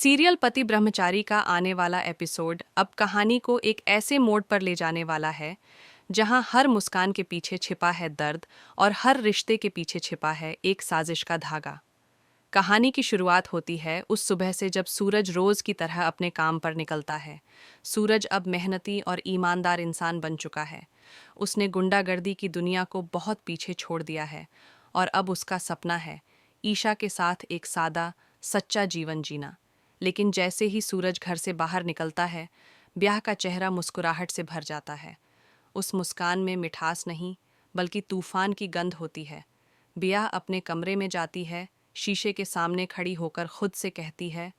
Serial पति ब्रह्मचारी का आने वाला एपिसोड अब कहानी को एक ऐसे मोड़ पर ले जाने वाला है जहां हर मुस्कान के पीछे छिपा है दर्द और हर रिश्ते के पीछे छिपा है एक साजिश का धागा। कहानी की शुरुआत होती है उस सुबह से जब सूरज रोज की तरह अपने काम पर निकलता है। सूरज अब मेहनती और ईमानदार इंसान बन चुका है। उसने गुंडागर्दी की दुनिया को बहुत पीछे छोड़ दिया है और अब उसका सपना है ईशा के साथ एक सादा सच्चा जीवन जीना। लेकिन जैसे ही सूरज घर से बाहर निकलता है, ब्याह का चेहरा मुस्कुराहट से भर जाता है। उस मुस्कान में मिठास नहीं, बल्कि तूफान की गंध होती है। ब्याह अपने कमरे में जाती है, शीशे के सामने खड़ी होकर खुद से कहती है,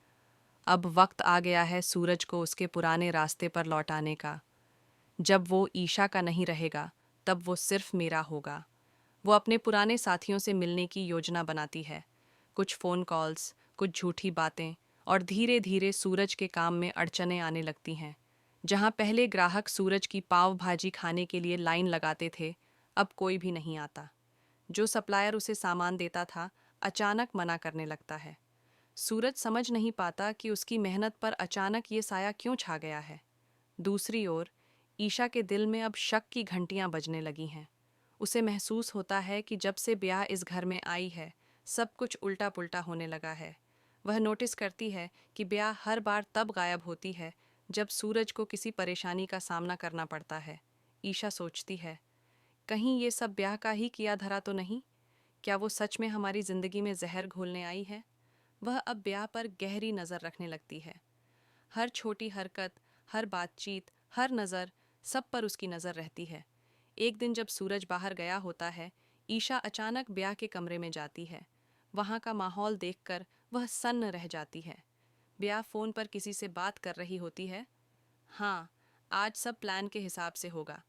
अब वक्त आ गया है सूरज को उसके पुराने रास्ते पर लौटाने का। जब वो ईशा का नहीं रहेगा, तब वो सिर्फ मेरा होगा। वो अपने पुराने साथियों से मिलने की योजना बनाती है। कुछ फ़ोन कॉल्स, कुछ झूठी बातें, और धीरे धीरे सूरज के काम में अड़चनें आने लगती हैं। जहां पहले ग्राहक सूरज की पाव भाजी खाने के लिए लाइन लगाते थे, अब कोई भी नहीं आता। जो सप्लायर उसे सामान देता था, अचानक मना करने लगता है। सूरज समझ नहीं पाता कि उसकी मेहनत पर अचानक ये साया क्यों छा गया है। दूसरी ओर ईशा के दिल में अब शक की घंटियां बजने लगी हैं। उसे महसूस होता है कि जब से ब्याह इस घर में आई है, सब कुछ उल्टा पुल्टा होने लगा है। वह नोटिस करती है कि ब्याह हर बार तब गायब होती है जब सूरज को किसी परेशानी का सामना करना पड़ता है। ईशा सोचती है, कहीं ये सब ब्याह का ही किया धरा तो नहीं? क्या वो सच में हमारी जिंदगी में जहर घोलने आई है? वह अब ब्याह पर गहरी नज़र रखने लगती है। हर छोटी हरकत, हर बातचीत, हर नज़र, सब पर उसकी नज़र रहती है। एक दिन जब सूरज बाहर गया होता है, ईशा अचानक ब्याह के कमरे में जाती है। वहाँ का माहौल देखकर वह सन्न रह जाती है। ब्याह फ़ोन पर किसी से बात कर रही होती है। हाँ, आज सब प्लान के हिसाब से होगा।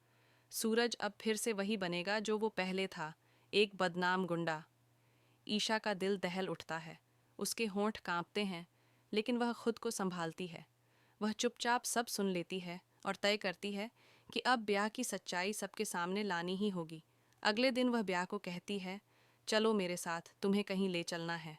सूरज अब फिर से वही बनेगा जो वो पहले था, एक बदनाम गुंडा। ईशा का दिल दहल उठता है। उसके होंठ कांपते हैं, लेकिन वह खुद को संभालती है। वह चुपचाप सब सुन लेती है और तय करती है कि अब ब्याह की सच्चाई सबके सामने लानी ही होगी। अगले दिन वह ब्याह को कहती है, चलो मेरे साथ, तुम्हें कहीं ले चलना है।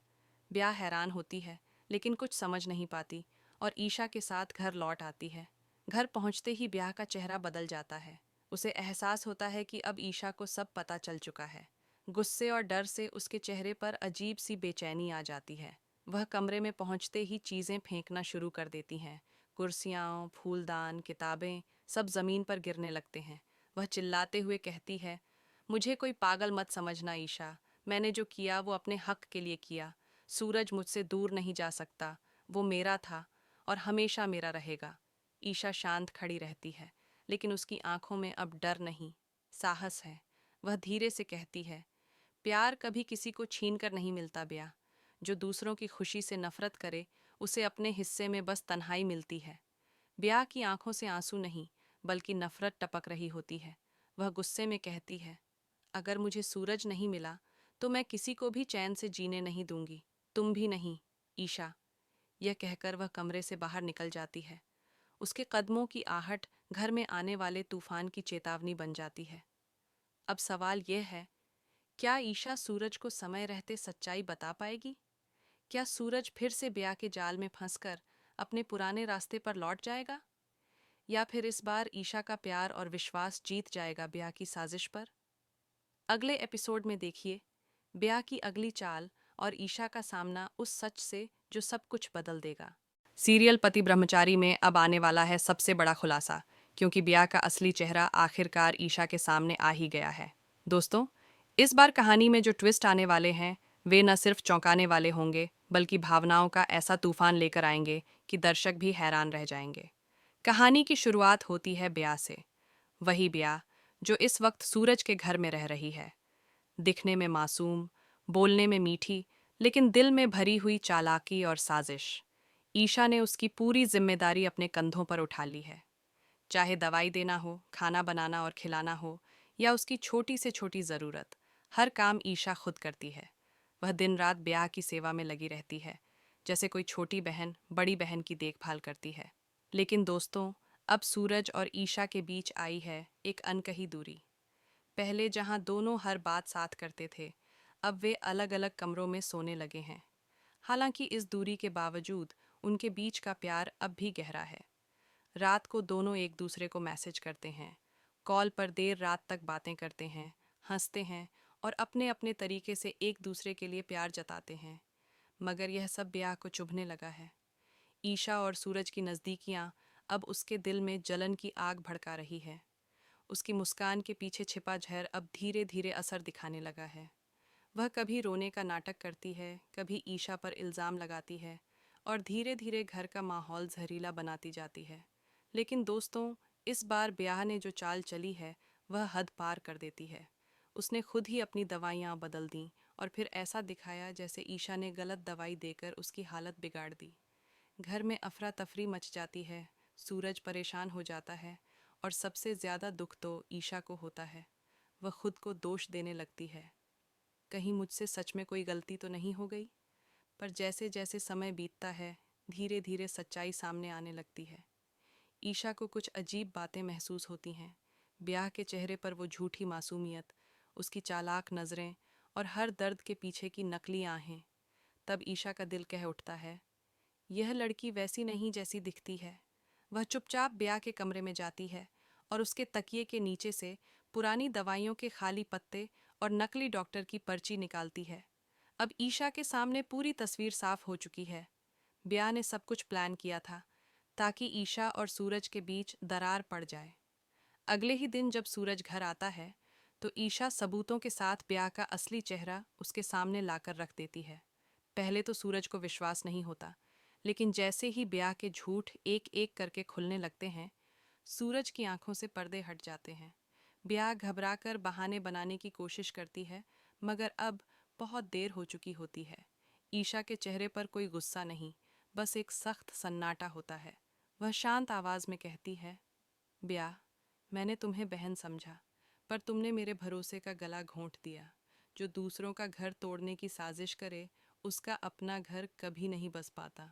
ब्याह हैरान होती है, लेकिन कुछ समझ नहीं पाती और ईशा के साथ घर लौट आती है। घर पहुंचते ही ब्याह का चेहरा बदल जाता है। उसे एहसास होता है कि अब ईशा को सब पता चल चुका है। गुस्से और डर से उसके चेहरे पर अजीब सी बेचैनी आ जाती है। वह कमरे में पहुंचते ही चीज़ें फेंकना शुरू कर देती हैं। कुर्सियाँ, फूलदान, किताबें, सब ज़मीन पर गिरने लगते हैं। वह चिल्लाते हुए कहती है, मुझे कोई पागल मत समझना ईशा। मैंने जो किया वो अपने हक के लिए किया। सूरज मुझसे दूर नहीं जा सकता। वो मेरा था और हमेशा मेरा रहेगा। ईशा शांत खड़ी रहती है, लेकिन उसकी आंखों में अब डर नहीं, साहस है। वह धीरे से कहती है, प्यार कभी किसी को छीन कर नहीं मिलता ब्याह। जो दूसरों की खुशी से नफरत करे, उसे अपने हिस्से में बस तन्हाई मिलती है। ब्याह की आंखों से आंसू नहीं, बल्कि नफरत टपक रही होती है। वह गुस्से में कहती है, अगर मुझे सूरज नहीं मिला, तो मैं किसी को भी चैन से जीने नहीं दूंगी, तुम भी नहीं, ईशा। यह कहकर वह कमरे से बाहर निकल जाती है। उसके कदमों की आहट घर में आने वाले तूफान की चेतावनी बन जाती है। अब सवाल यह है, क्या ईशा सूरज को समय रहते सच्चाई बता पाएगी? क्या सूरज फिर से ब्याह के जाल में फंसकर अपने पुराने रास्ते पर लौट जाएगा? या फिर इस बार ईशा का प्यार और विश्वास जीत जाएगा ब्याह की साजिश पर? अगले एपिसोड में देखिए ब्याह की अगली चाल और ईशा का सामना उस सच से जो सब कुछ बदल देगा। सीरियल पति ब्रह्मचारी में अब आने वाला है सबसे बड़ा खुलासा, क्योंकि ब्याह का असली चेहरा आखिरकार ईशा के सामने आ ही गया है। दोस्तों, इस बार कहानी में जो ट्विस्ट आने वाले हैं, वे न सिर्फ चौंकाने वाले होंगे, बल्कि भावनाओं का ऐसा तूफान लेकर आएंगे कि दर्शक भी हैरान रह जाएंगे। कहानी की शुरुआत होती है ब्याह से। वही ब्याह जो इस वक्त सूरज के घर में रह रही है। दिखने में मासूम, बोलने में मीठी, लेकिन दिल में भरी हुई चालाकी और साजिश। ईशा ने उसकी पूरी जिम्मेदारी अपने कंधों पर उठा ली है। चाहे दवाई देना हो, खाना बनाना और खिलाना हो, या उसकी छोटी से छोटी ज़रूरत, हर काम ईशा खुद करती है। वह दिन रात ब्याह की सेवा में लगी रहती है, जैसे कोई छोटी बहन बड़ी बहन की देखभाल करती है। लेकिन दोस्तों, अब सूरज और ईशा के बीच आई है एक अनकही दूरी। पहले जहां दोनों हर बात साथ करते थे, अब वे अलग अलग कमरों में सोने लगे हैं। हालांकि इस दूरी के बावजूद उनके बीच का प्यार अब भी गहरा है। रात को दोनों एक दूसरे को मैसेज करते हैं, कॉल पर देर रात तक बातें करते हैं, हंसते हैं और अपने अपने तरीके से एक दूसरे के लिए प्यार जताते हैं। मगर यह सब ब्याह को चुभने लगा है। ईशा और सूरज की नज़दीकियां अब उसके दिल में जलन की आग भड़का रही है। उसकी मुस्कान के पीछे छिपा जहर अब धीरे धीरे असर दिखाने लगा है। वह कभी रोने का नाटक करती है, कभी ईशा पर इल्ज़ाम लगाती है और धीरे धीरे घर का माहौल जहरीला बनाती जाती है। लेकिन दोस्तों, इस बार ब्याह ने जो चाल चली है वह हद पार कर देती है। उसने खुद ही अपनी दवाइयाँ बदल दीं और फिर ऐसा दिखाया जैसे ईशा ने गलत दवाई देकर उसकी हालत बिगाड़ दी। घर में अफरा तफरी मच जाती है, सूरज परेशान हो जाता है और सबसे ज़्यादा दुख तो ईशा को होता है। वह खुद को दोष देने लगती है, कहीं मुझसे सच में कोई गलती तो नहीं हो गई। पर जैसे जैसे समय बीतता है, धीरे धीरे सच्चाई सामने आने लगती है। ईशा को कुछ अजीब बातें महसूस होती हैं। ब्याह के चेहरे पर वो झूठी मासूमियत, उसकी चालाक नज़रें और हर दर्द के पीछे की नकली आहें। तब ईशा का दिल कह उठता है, यह लड़की वैसी नहीं जैसी दिखती है। वह चुपचाप ब्याह के कमरे में जाती है और उसके तकिए के नीचे से पुरानी दवाइयों के खाली पत्ते और नकली डॉक्टर की पर्ची निकालती है। अब ईशा के सामने पूरी तस्वीर साफ हो चुकी है। ब्याह ने सब कुछ प्लान किया था ताकि ईशा और सूरज के बीच दरार पड़ जाए। अगले ही दिन जब सूरज घर आता है तो ईशा सबूतों के साथ ब्याह का असली चेहरा उसके सामने लाकर रख देती है। पहले तो सूरज को विश्वास नहीं होता, लेकिन जैसे ही ब्याह के झूठ एक एक करके खुलने लगते हैं, सूरज की आंखों से पर्दे हट जाते हैं। ब्याह घबराकर बहाने बनाने की कोशिश करती है, मगर अब बहुत देर हो चुकी होती है। ईशा के चेहरे पर कोई गुस्सा नहीं, बस एक सख्त सन्नाटा होता है। वह शांत आवाज में कहती है, ब्याह, मैंने तुम्हें बहन समझा, पर तुमने मेरे भरोसे का गला घोंट दिया। जो दूसरों का घर तोड़ने की साजिश करे, उसका अपना घर कभी नहीं बस पाता।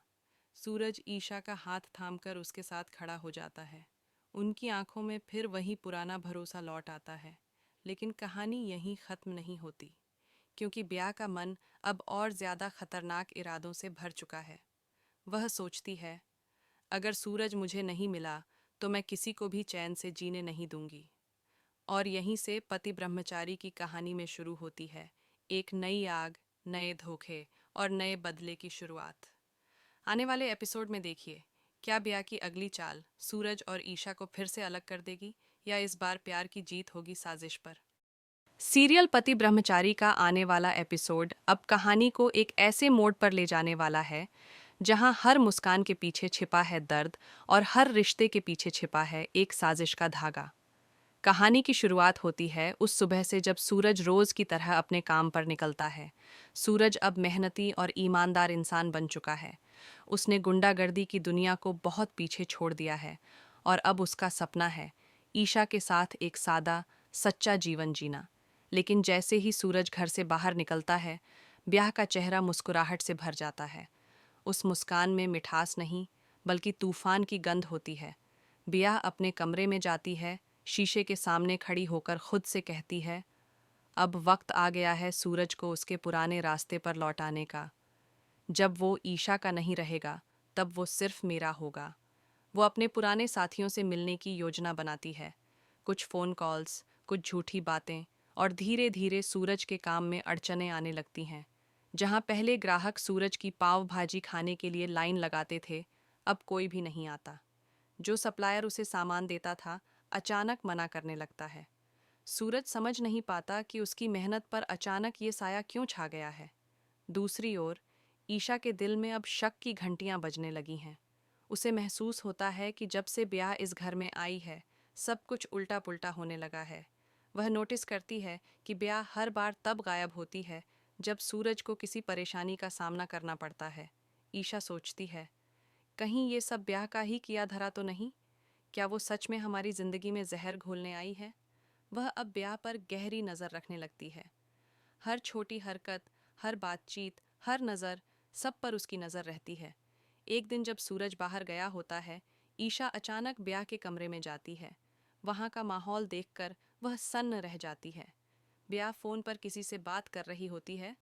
सूरज ईशा का हाथ थामकर उसके साथ खड़ा हो जाता है। उनकी आंखों में फिर वही पुराना भरोसा लौट आता है। लेकिन कहानी यहीं ख़त्म नहीं होती, क्योंकि ब्याह का मन अब और ज़्यादा खतरनाक इरादों से भर चुका है। वह सोचती है, अगर सूरज मुझे नहीं मिला तो मैं किसी को भी चैन से जीने नहीं दूंगी। और यहीं से पति ब्रह्मचारी की कहानी में शुरू होती है एक नई आग, नए धोखे और नए बदले की शुरुआत। आने वाले एपिसोड में देखिए, क्या ब्याह की अगली चाल सूरज और ईशा को फिर से अलग कर देगी या इस बार प्यार की जीत होगी साजिश पर। सीरियल पति ब्रह्मचारी का आने वाला एपिसोड अब कहानी को एक ऐसे मोड़ पर ले जाने वाला है जहां हर मुस्कान के पीछे छिपा है दर्द और हर रिश्ते के पीछे छिपा है एक साजिश का धागा। कहानी की शुरुआत होती है उस सुबह से जब सूरज रोज की तरह अपने काम पर निकलता है। सूरज अब मेहनती और ईमानदार इंसान बन चुका है। उसने गुंडागर्दी की दुनिया को बहुत पीछे छोड़ दिया है और अब उसका सपना है ईशा के साथ एक सादा, सच्चा जीवन जीना। लेकिन जैसे ही सूरज घर से बाहर निकलता है, ब्याह का चेहरा मुस्कुराहट से भर जाता है। उस मुस्कान में मिठास नहीं, बल्कि तूफान की गंध होती है। ब्याह अपने कमरे में जाती है, शीशे के सामने खड़ी होकर खुद से कहती है, अब वक्त आ गया है सूरज को उसके पुराने रास्ते पर लौटाने का। जब वो ईशा का नहीं रहेगा, तब वो सिर्फ मेरा होगा। वो अपने पुराने साथियों से मिलने की योजना बनाती है। कुछ फ़ोन कॉल्स, कुछ झूठी बातें और धीरे धीरे सूरज के काम में अड़चनें आने लगती हैं। जहाँ पहले ग्राहक सूरज की पाव भाजी खाने के लिए लाइन लगाते थे, अब कोई भी नहीं आता। जो सप्लायर उसे सामान देता था, अचानक मना करने लगता है। सूरज समझ नहीं पाता कि उसकी मेहनत पर अचानक ये साया क्यों छा गया है। दूसरी ओर ईशा के दिल में अब शक की घंटियां बजने लगी हैं। उसे महसूस होता है कि जब से ब्याह इस घर में आई है, सब कुछ उल्टा पुल्टा होने लगा है। वह नोटिस करती है कि ब्याह हर बार तब गायब होती है जब सूरज को किसी परेशानी का सामना करना पड़ता है। ईशा सोचती है, कहीं ये सब ब्याह का ही किया धरा तो नहीं? क्या वो सच में हमारी जिंदगी में जहर घोलने आई है? वह अब ब्याह पर गहरी नज़र रखने लगती है। हर छोटी हरकत, हर बातचीत, हर नज़र, सब पर उसकी नज़र रहती है। एक दिन जब सूरज बाहर गया होता है, ईशा अचानक ब्याह के कमरे में जाती है। वहाँ का माहौल देखकर वह सन्न रह जाती है। ब्याह फ़ोन पर किसी से बात कर रही होती है